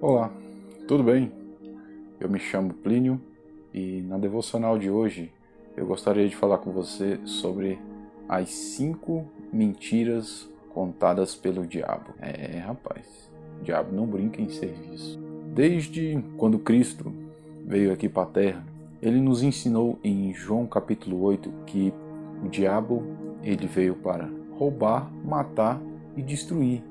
Olá, tudo bem? Eu me chamo Plínio e na devocional de hoje eu gostaria de falar com você sobre as 5 mentiras contadas pelo diabo. Rapaz, o diabo não brinca em serviço. Desde quando Cristo veio aqui para a Terra, ele nos ensinou em João capítulo 8 que o diabo ele veio para roubar, matar e destruir.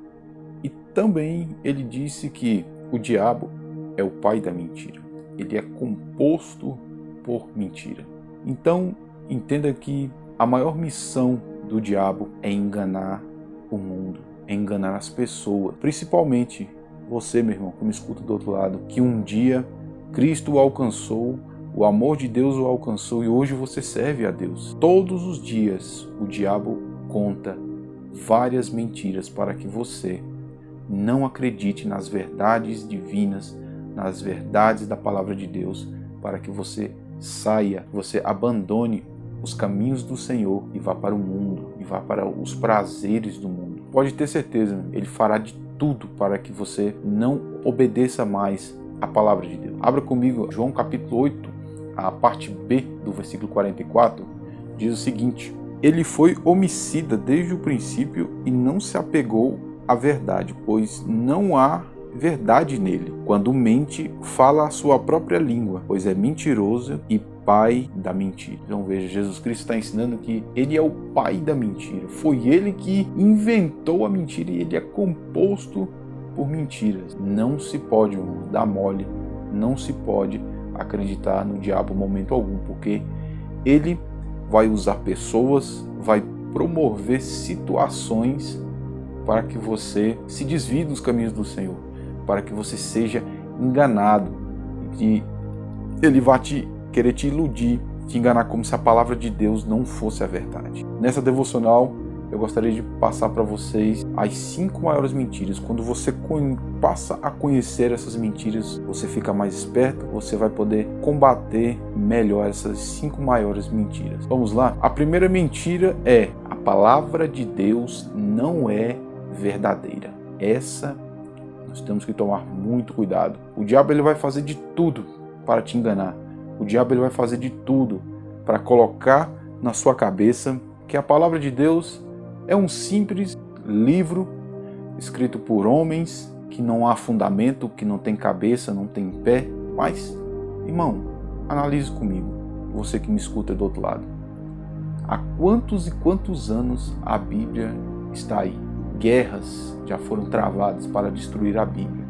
E também ele disse que o diabo é o pai da mentira. Ele é composto por mentira. Então, entenda que a maior missão do diabo é enganar o mundo, é enganar as pessoas. Principalmente você, meu irmão, que me escuta do outro lado, que um dia Cristo o alcançou, o amor de Deus o alcançou e hoje você serve a Deus. Todos os dias o diabo conta várias mentiras para que você não acredite nas verdades divinas, nas verdades da palavra de Deus, para que você saia, você abandone os caminhos do Senhor e vá para o mundo, e vá para os prazeres do mundo. Pode ter certeza, ele fará de tudo para que você não obedeça mais à palavra de Deus. Abra comigo João capítulo 8, a parte B do versículo 44, diz o seguinte: ele foi homicida desde o princípio e não se apegou a verdade, pois não há verdade nele. Quando mente, fala a sua própria língua, pois é mentiroso e pai da mentira. Então veja, Jesus Cristo está ensinando que ele é o pai da mentira. Foi ele que inventou a mentira e ele é composto por mentiras. Não se pode dar mole, não se pode acreditar no diabo em momento algum, porque ele vai usar pessoas, vai promover situações para que você se desvie dos caminhos do Senhor, para que você seja enganado, e que ele vai querer te iludir, te enganar como se a palavra de Deus não fosse a verdade. Nessa devocional, eu gostaria de passar para vocês as 5 maiores mentiras. Quando você passa a conhecer essas mentiras, você fica mais esperto, você vai poder combater melhor essas 5 maiores mentiras. Vamos lá? A primeira mentira é: a palavra de Deus não é verdadeira. Essa nós temos que tomar muito cuidado. O diabo ele vai fazer de tudo para te enganar. O diabo ele vai fazer de tudo para colocar na sua cabeça que a palavra de Deus é um simples livro escrito por homens que não há fundamento, que não tem cabeça, não tem pé. Mas, irmão, analise comigo, você que me escuta do outro lado. Há quantos e quantos anos a Bíblia está aí? Guerras já foram travadas para destruir a Bíblia.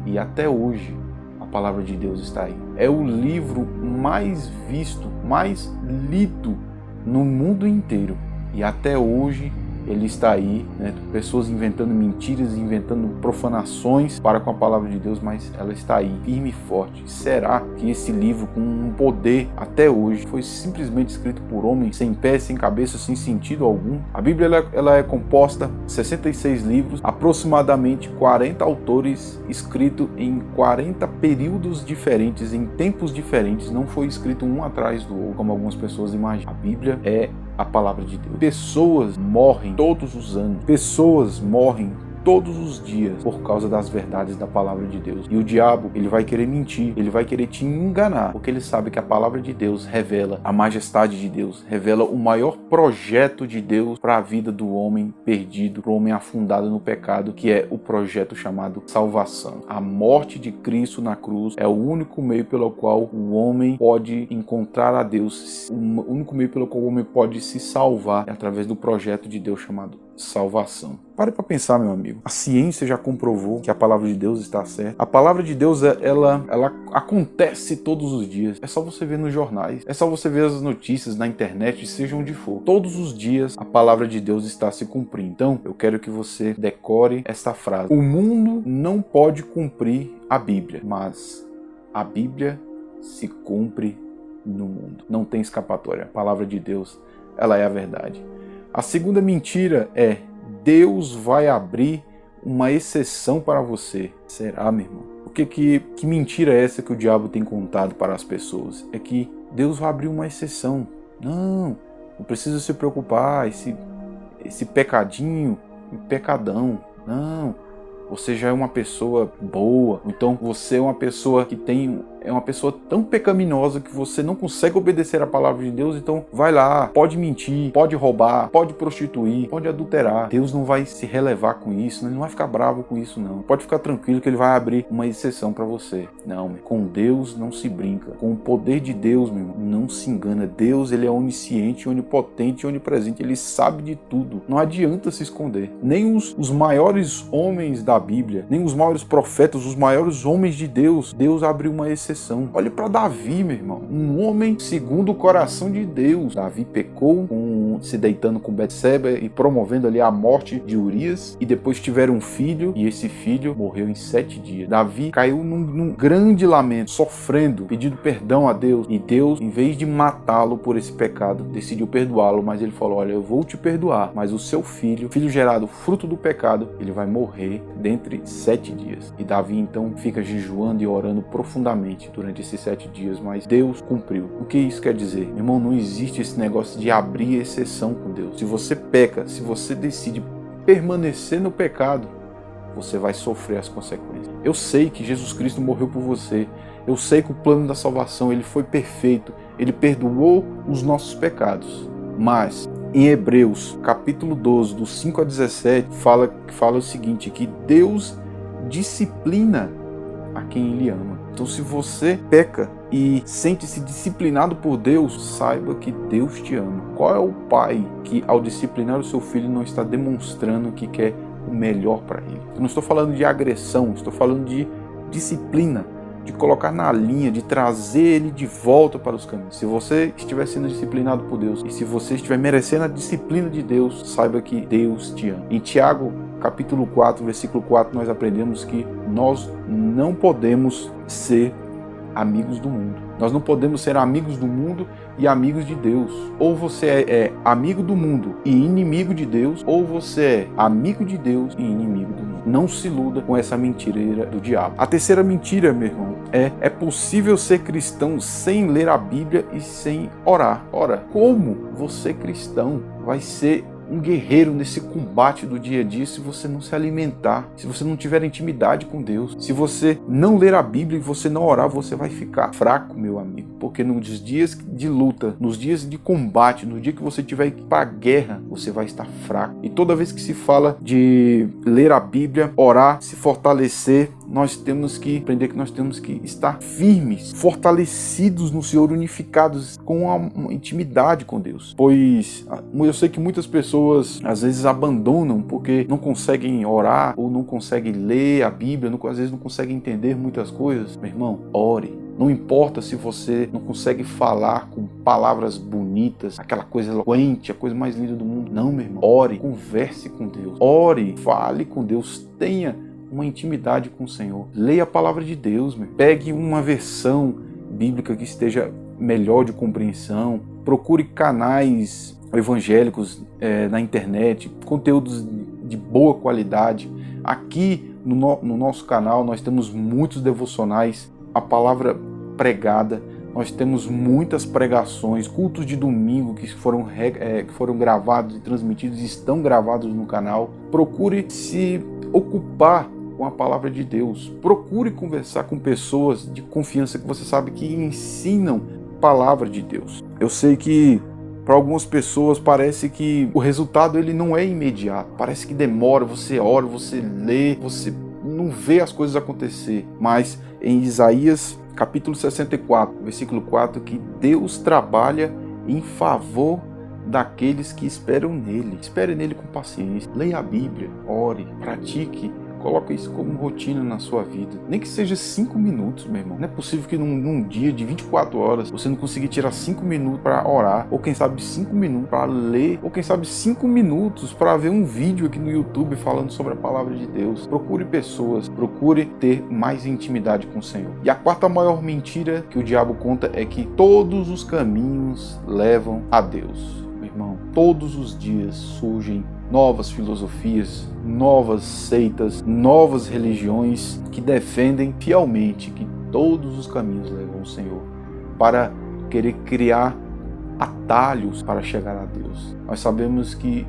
E até hoje a palavra de Deus está aí. É o livro mais visto, mais lido no mundo inteiro. E até hoje ele está aí, né? Pessoas inventando mentiras, inventando profanações para com a palavra de Deus, mas ela está aí, firme e forte. Será que esse livro, com um poder até hoje, foi simplesmente escrito por homens sem pé, sem cabeça, sem sentido algum? A Bíblia ela é composta de 66 livros, aproximadamente 40 autores, escrito em 40 períodos diferentes, em tempos diferentes. Não foi escrito um atrás do outro, como algumas pessoas imaginam. A Bíblia é a palavra de Deus. Pessoas morrem todos os anos, pessoas morrem todos os dias por causa das verdades da palavra de Deus. E o diabo, ele vai querer mentir, ele vai querer te enganar, porque ele sabe que a palavra de Deus revela a majestade de Deus, revela o maior projeto de Deus para a vida do homem perdido, para o homem afundado no pecado, que é o projeto chamado salvação. A morte de Cristo na cruz é o único meio pelo qual o homem pode encontrar a Deus, o único meio pelo qual o homem pode se salvar, é através do projeto de Deus chamado salvação. Pare para pensar, meu amigo. A ciência já comprovou que a palavra de Deus está certa. A palavra de Deus, ela acontece todos os dias. É só você ver nos jornais. É só você ver as notícias na internet, seja onde for. Todos os dias a palavra de Deus está se cumprindo. Então, eu quero que você decore esta frase. O mundo não pode cumprir a Bíblia, mas a Bíblia se cumpre no mundo. Não tem escapatória. A palavra de Deus, ela é a verdade. A segunda mentira é: Deus vai abrir uma exceção para você. Será, meu irmão? Que mentira é essa que o diabo tem contado para as pessoas? É que Deus vai abrir uma exceção. Não precisa se preocupar, esse pecadinho, pecadão. Não, você já é uma pessoa boa, então você é uma pessoa que é uma pessoa tão pecaminosa que você não consegue obedecer a palavra de Deus, então vai lá, pode mentir, pode roubar, pode prostituir, pode adulterar. Deus não vai se relevar com isso, ele não vai ficar bravo com isso não. Pode ficar tranquilo que ele vai abrir uma exceção para você. Não, com Deus não se brinca. Com o poder de Deus, meu irmão, não se engana. Deus, ele é onisciente, onipotente, onipresente, ele sabe de tudo. Não adianta se esconder. Nem os maiores homens da Bíblia, nem os maiores profetas, os maiores homens de Deus, Deus abriu uma exceção. Olhe para Davi, meu irmão, um homem segundo o coração de Deus. Davi pecou, se deitando com Betseba e promovendo ali a morte de Urias, e depois tiveram um filho, e esse filho morreu em 7 dias. Davi caiu num grande lamento, sofrendo, pedindo perdão a Deus, e Deus, em vez de matá-lo por esse pecado, decidiu perdoá-lo, mas ele falou: olha, eu vou te perdoar, mas o seu filho gerado fruto do pecado, ele vai morrer dentre 7 dias. E Davi então fica jejuando e orando profundamente durante esses 7 dias, mas Deus cumpriu. O que isso quer dizer? Meu irmão, não existe esse negócio de abrir exceção com Deus. Se você peca, se você decide permanecer no pecado, você vai sofrer as consequências. Eu sei que Jesus Cristo morreu por você. Eu sei que o plano da salvação, ele foi perfeito. Ele perdoou os nossos pecados. Mas em Hebreus, capítulo 12, do 5 a 17, fala o seguinte, que Deus disciplina a quem Ele ama. Então, se você peca e sente-se disciplinado por Deus, saiba que Deus te ama. Qual é o pai que, ao disciplinar o seu filho, não está demonstrando que quer o melhor para ele? Eu não estou falando de agressão, estou falando de disciplina, de colocar na linha, de trazer ele de volta para os caminhos. Se você estiver sendo disciplinado por Deus e se você estiver merecendo a disciplina de Deus, saiba que Deus te ama. Em Tiago, capítulo 4, versículo 4, nós aprendemos que nós não podemos ser amigos do mundo. Nós não podemos ser amigos do mundo e amigos de Deus. Ou você é amigo do mundo e inimigo de Deus, ou você é amigo de Deus e inimigo do mundo. Não se iluda com essa mentireira do diabo. A terceira mentira, meu irmão, é possível ser cristão sem ler a Bíblia e sem orar. Ora, como você cristão vai ser um guerreiro nesse combate do dia a dia se você não se alimentar, se você não tiver intimidade com Deus? Se você não ler a Bíblia e você não orar, você vai ficar fraco, meu amigo, porque nos dias de luta, nos dias de combate, no dia que você tiver que ir para a guerra, você vai estar fraco. E toda vez que se fala de ler a Bíblia, orar, se fortalecer, nós temos que aprender que nós temos que estar firmes, fortalecidos no Senhor, unificados com uma intimidade com Deus. Pois eu sei que muitas pessoas às vezes abandonam porque não conseguem orar ou não conseguem ler a Bíblia, às vezes não conseguem entender muitas coisas. Meu irmão, ore. Não importa se você não consegue falar com palavras bonitas, aquela coisa eloquente, a coisa mais linda do mundo. Não, meu irmão. Ore, converse com Deus. Ore, fale com Deus, tenha uma intimidade com o Senhor. Leia a palavra de Deus, meu. Pegue uma versão bíblica que esteja melhor de compreensão. Procure canais evangélicos na internet, conteúdos de boa qualidade. Aqui no nosso canal nós temos muitos devocionais, a palavra pregada, nós temos muitas pregações, cultos de domingo que foram gravados e transmitidos e estão gravados no canal. Procure se ocupar com a palavra de Deus. Procure conversar com pessoas de confiança que você sabe que ensinam a palavra de Deus. Eu sei que para algumas pessoas parece que o resultado ele não é imediato. Parece que demora, você ora, você lê, você não vê as coisas acontecer. Mas em Isaías capítulo 64, versículo 4, que Deus trabalha em favor daqueles que esperam nele. Espere nele com paciência. Leia a Bíblia, ore, pratique. Coloque isso como rotina na sua vida. Nem que seja 5 minutos, meu irmão. Não é possível que num dia de 24 horas você não consiga tirar 5 minutos para orar, ou quem sabe 5 minutos para ler, ou quem sabe 5 minutos para ver um vídeo aqui no YouTube falando sobre a palavra de Deus. Procure pessoas, procure ter mais intimidade com o Senhor. E a quarta maior mentira que o diabo conta é que todos os caminhos levam a Deus. Meu irmão, todos os dias surgem novas filosofias, novas seitas, novas religiões que defendem fielmente que todos os caminhos levam ao Senhor, para querer criar atalhos para chegar a Deus. Nós sabemos que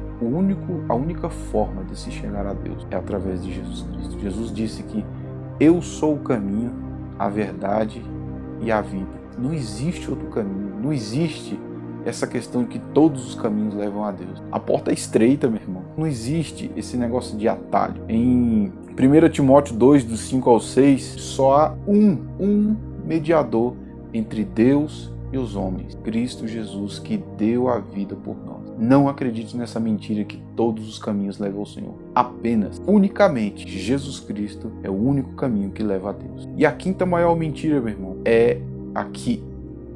a única forma de se chegar a Deus é através de Jesus Cristo. Jesus disse que eu sou o caminho, a verdade e a vida. Não existe outro caminho, não existe essa questão de que todos os caminhos levam a Deus. A porta é estreita, meu irmão. Não existe esse negócio de atalho. Em 1 Timóteo 2, do 5 ao 6, só há um mediador entre Deus e os homens, Cristo Jesus, que deu a vida por nós. Não acredite nessa mentira que todos os caminhos levam ao Senhor. Apenas, unicamente, Jesus Cristo é o único caminho que leva a Deus. E a quinta maior mentira, meu irmão, é a que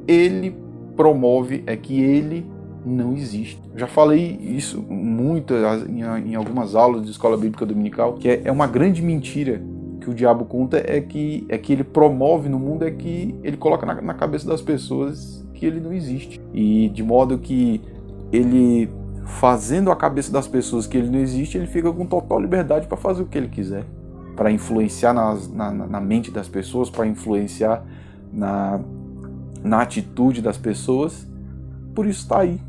ele promove, é que ele não existe. Já falei isso muito em algumas aulas de escola bíblica dominical, que é uma grande mentira que o diabo conta, é que ele promove no mundo, é que ele coloca na cabeça das pessoas que ele não existe. E de modo que ele, fazendo a cabeça das pessoas que ele não existe, ele fica com total liberdade para fazer o que ele quiser, para influenciar na mente das pessoas, para influenciar na atitude das pessoas. Por isso está aí,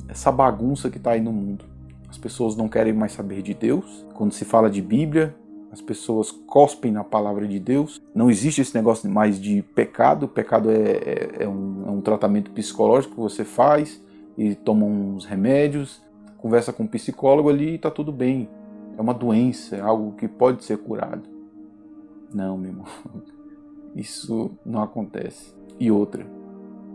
essa bagunça que está aí no mundo. As pessoas não querem mais saber de Deus. Quando se fala de Bíblia, as pessoas cospem na palavra de Deus. Não existe esse negócio mais de pecado. O pecado é um tratamento psicológico que você faz e toma uns remédios, conversa com um psicólogo ali e está tudo bem. É uma doença, é algo que pode ser curado. Não, meu irmão. Isso não acontece. E outra,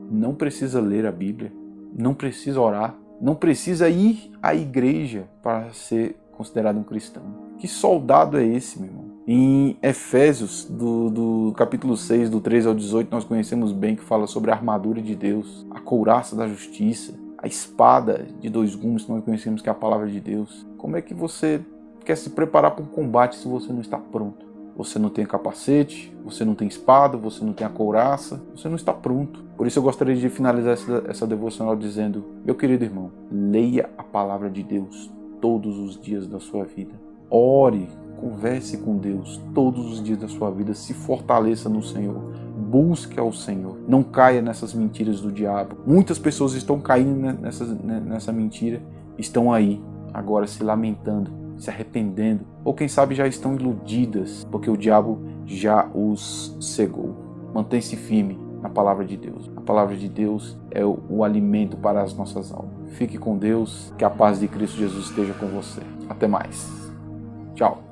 não precisa ler a Bíblia, não precisa orar, não precisa ir à igreja para ser considerado um cristão. Que soldado é esse, meu irmão? Em Efésios, do capítulo 6, do 13 ao 18, nós conhecemos bem, que fala sobre a armadura de Deus, a couraça da justiça, a espada de dois gumes, que nós conhecemos que é a palavra de Deus. Como é que você quer se preparar para um combate se você não está pronto? Você não tem capacete, você não tem espada, você não tem a couraça, você não está pronto. Por isso eu gostaria de finalizar essa devocional dizendo: meu querido irmão, leia a palavra de Deus todos os dias da sua vida. Ore, converse com Deus todos os dias da sua vida, se fortaleça no Senhor, busque ao Senhor, não caia nessas mentiras do diabo. Muitas pessoas estão caindo nessa mentira, estão aí agora se lamentando, se arrependendo, ou quem sabe já estão iludidas, porque o diabo já os cegou. Mantém-se firme na palavra de Deus. A palavra de Deus é o alimento para as nossas almas. Fique com Deus, que a paz de Cristo Jesus esteja com você. Até mais. Tchau.